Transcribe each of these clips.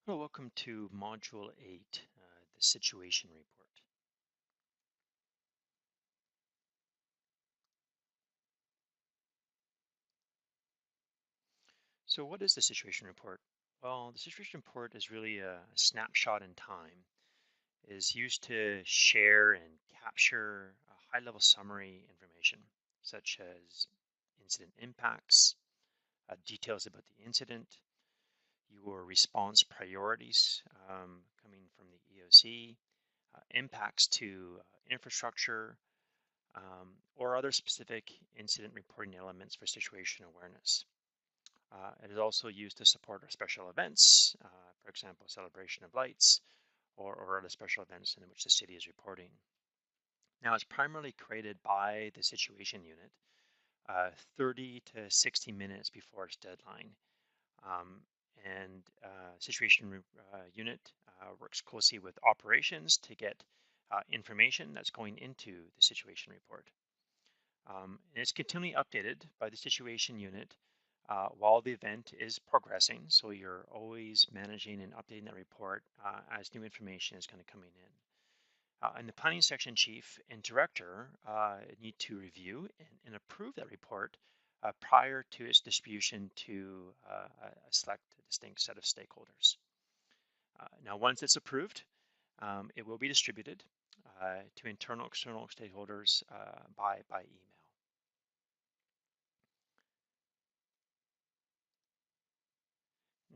Well, welcome to Module 8, the Situation Report. So what is the Situation Report? Well, the Situation Report is really a snapshot in time. It is used to share and capture a high-level summary information, such as incident impacts, details about the incident, your response priorities coming from the EOC, impacts to infrastructure, or other specific incident reporting elements for situation awareness. It is also used to support our special events, for example, celebration of lights or other special events in which the city is reporting. Now, it's primarily created by the situation unit 30 to 60 minutes before its deadline. Um, and situation unit works closely with operations to get information that's going into the situation report. And it's continually updated by the situation unit while the event is progressing. So you're always managing and updating that report as new information is kind of coming in. And the planning section chief and director need to review and approve that report prior to its distribution to a select distinct set of stakeholders. Now, once it's approved, it will be distributed to internal, external stakeholders by email.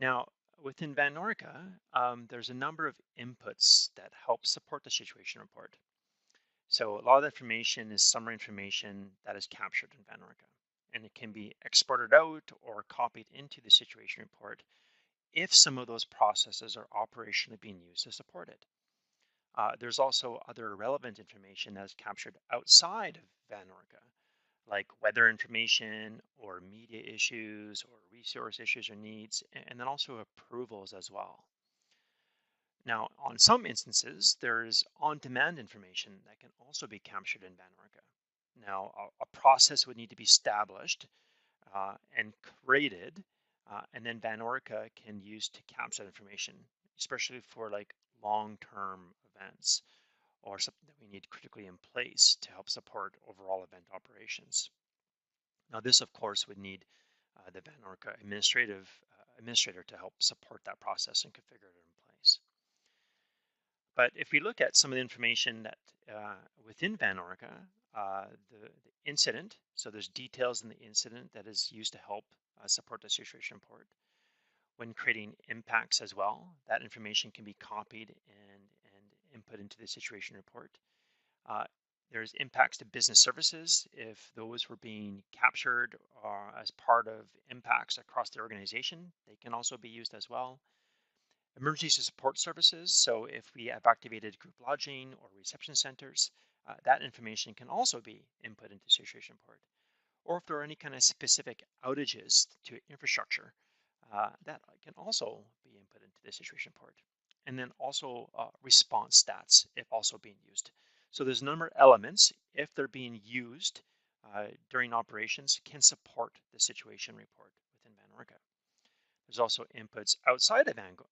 Now, within VanORCA, there's a number of inputs that help support the situation report. So a lot of the information is summary information that is captured in VanORCA, and it can be exported out or copied into the situation report if some of those processes are operationally being used to support it. There's also other relevant information that is captured outside of VanORCA, like weather information or media issues or resource issues or needs, and then also approvals as well. Now, on some instances, there's on-demand information that can also be captured in VanORCA. Now, a process would need to be established and created, and then VanORCA can use to capture that information, especially for like long-term events or something that we need critically in place to help support overall event operations. Now, this, of course, would need the VanORCA administrator to help support that process and configure it in place. But if we look at some of the information that within VanORCA, the incident, so there's details in the incident that is used to help support the situation report. When creating impacts as well, that information can be copied and input into the situation report. Uh, there's impacts to business services. If those were being captured as part of impacts across the organization, they can also be used as well. Emergency support services. So if we have activated group lodging or reception centers, that information can also be input into situation report. Or if there are any kind of specific outages to infrastructure, that can also be input into the situation report. And then also response stats if also being used. So there's a number of elements, if they're being used during operations, can support the situation report within VanORCA. There's also inputs outside of VanORCA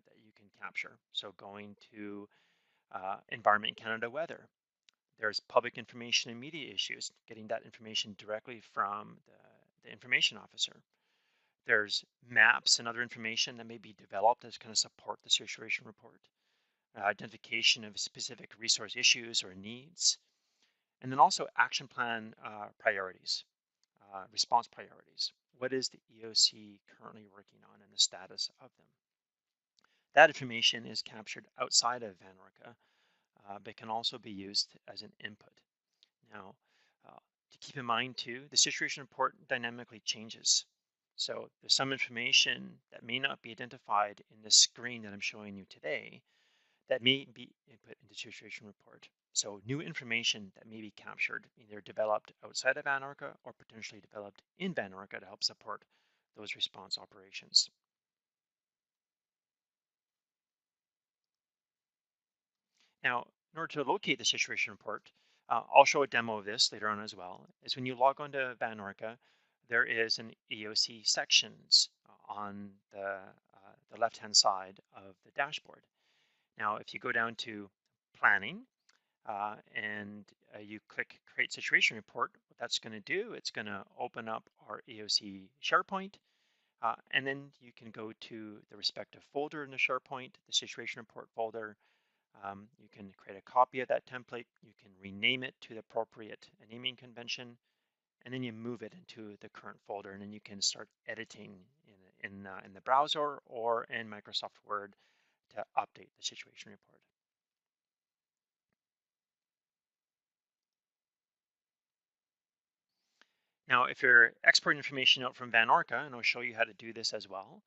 that you can capture. So going to Environment Canada weather. There's public information and media issues, getting that information directly from the information officer. There's maps and other information that may be developed as kind of support the situation report. Identification of specific resource issues or needs. And then also action plan priorities, response priorities. What is the EOC currently working on and the status of them? That information is captured outside of VanORCA, but can also be used as an input. Now, to keep in mind too, the situation report dynamically changes. So there's some information that may not be identified in the screen that I'm showing you today that may be input into the situation report. So new information that may be captured, either developed outside of VanORCA or potentially developed in VanORCA to help support those response operations. Now, in order to locate the situation report, I'll show a demo of this later on as well, is when you log onto VanORCA, there is an EOC sections on the the left-hand side of the dashboard. Now, if you go down to planning and you click create situation report, what that's going to do, it's going to open up our EOC SharePoint. And then you can go to the respective folder in the SharePoint, the situation report folder. You can create a copy of that template. You can rename it to the appropriate naming convention, and then you move it into the current folder, and then you can start editing in the browser or in Microsoft Word to update the situation report. Now, if you're exporting information out from VanORCA, and I'll show you how to do this as well,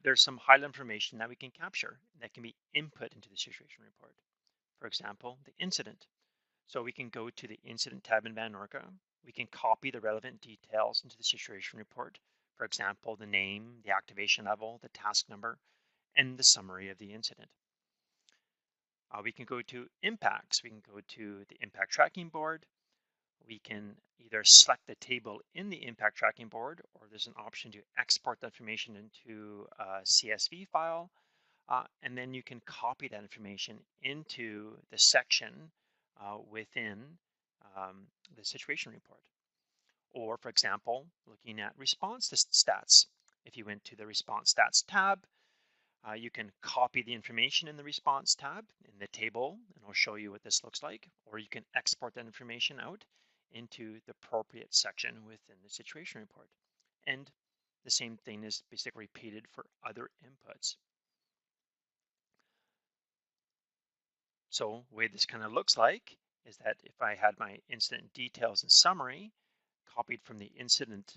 there's some high-level information that we can capture that can be input into the situation report. For example, the incident. So we can go to the incident tab in VanORCA. We can copy the relevant details into the situation report. For example, the name, the activation level, the task number, and the summary of the incident. We can go to impacts. We can go to the impact tracking board. We can either select the table in the impact tracking board, or there's an option to export the information into a CSV file. And then you can copy that information into the section within the situation report. Or, for example, looking at response stats. If you went to the response stats tab, you can copy the information in the response tab in the table, and I'll show you what this looks like. Or you can export that information out into the appropriate section within the situation report. And the same thing is basically repeated for other inputs. So the way this kind of looks like is that if I had my incident details and summary copied from the incident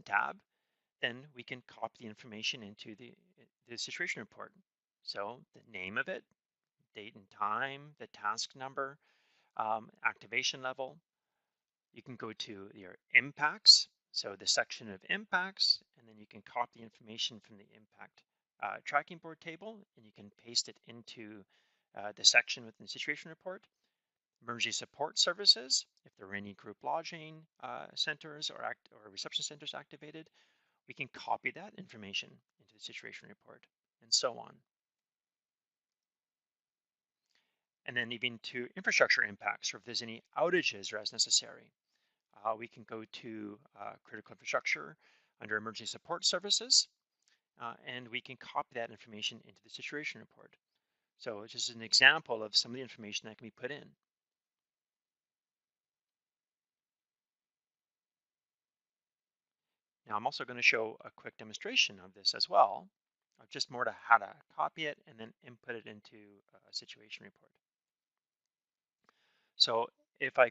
tab, then we can copy the information into the situation report. So the name of it, date and time, the task number, activation level. You can go to your impacts, so the section of impacts, and then you can copy information from the impact tracking board table, and you can paste it into the section within the situation report. Emergency support services, if there are any group lodging centers or reception centers activated, we can copy that information into the situation report, and so on. And then even to infrastructure impacts, or if there's any outages or as necessary, we can go to critical infrastructure under emergency support services, and we can copy that information into the situation report. So it's just an example of some of the information that can be put in. Now I'm also going to show a quick demonstration of this as well, just more to how to copy it and then input it into a situation report. So if I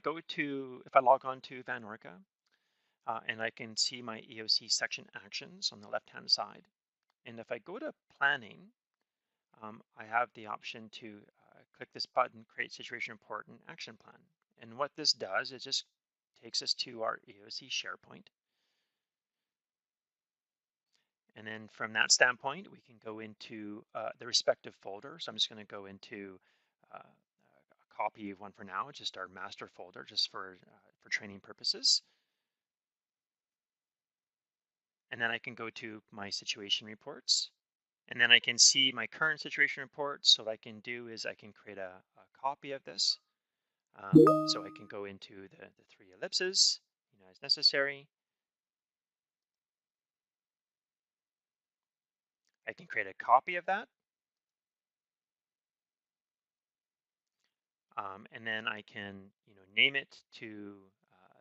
log on to VanORCA, and I can see my EOC section actions on the left-hand side. And if I go to planning, I have the option to click this button, create situation report and action plan. And what this does is just takes us to our EOC SharePoint. And then from that standpoint, we can go into the respective folder. So I'm just going to go into a copy of one for now, just our master folder, just for training purposes. And then I can go to my situation reports, and then I can see my current situation report. So what I can do is I can create a copy of this. So I can go into the three ellipses, as necessary. I can create a copy of that. And then I can, name it to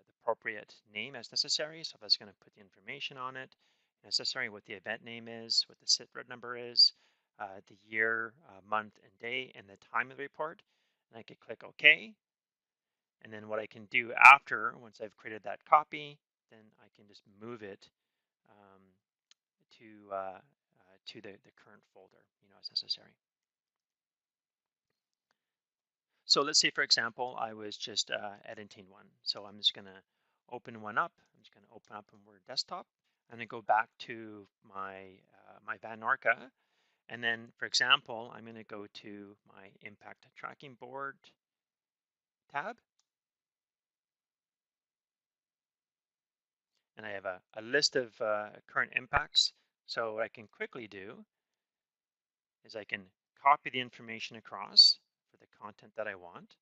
the appropriate name as necessary. So if I was going to put the information on it, necessary, what the event name is, what the SITRED number is, the year, month, and day, and the time of the report. And I could click OK. And then what I can do after, once I've created that copy, then I can just move it um, to the current folder, as necessary. So let's say, for example, I was just editing one. So I'm just going to open one up. I'm just going to open up in Word Desktop and then go back to my VanORCA. And then, for example, I'm going to go to my Impact Tracking Board tab. And I have a list of current impacts. So what I can quickly do is I can copy the information across for the content that I want,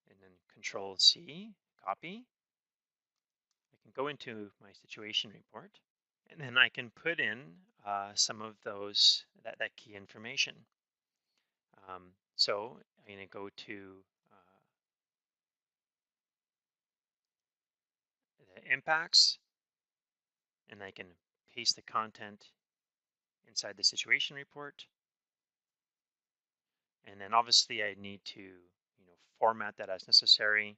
and then Control C, copy. I can go into my situation report, and then I can put in some of that key information. So I'm going to go to the impacts, and I can paste the content inside the situation report. And then obviously I need to, format that as necessary.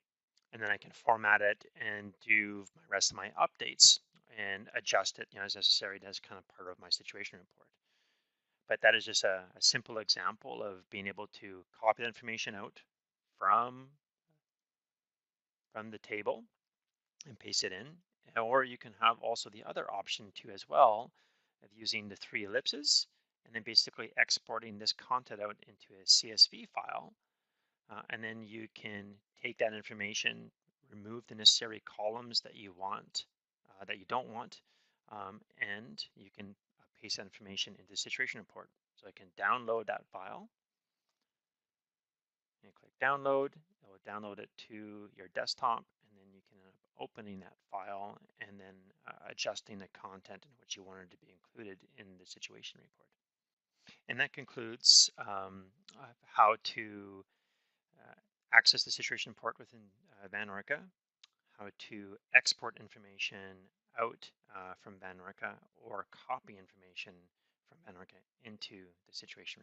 And then I can format it and do my rest of my updates and adjust it, as necessary. That's kind of part of my situation report. But that is just a simple example of being able to copy the information out from the table and paste it in. Or you can have also the other option too as well of using the three ellipses and then basically exporting this content out into a CSV file. And then you can take that information, remove the necessary columns that you want, that you don't want, and you can paste that information into the situation report. So I can download that file and click download. It will download it to your desktop, and then you can end up opening that file and then adjusting the content in which you wanted to be included in the situation report. And that concludes how to uh, access the situation report within VanORCA, how to export information out from VanORCA or copy information from VanORCA into the situation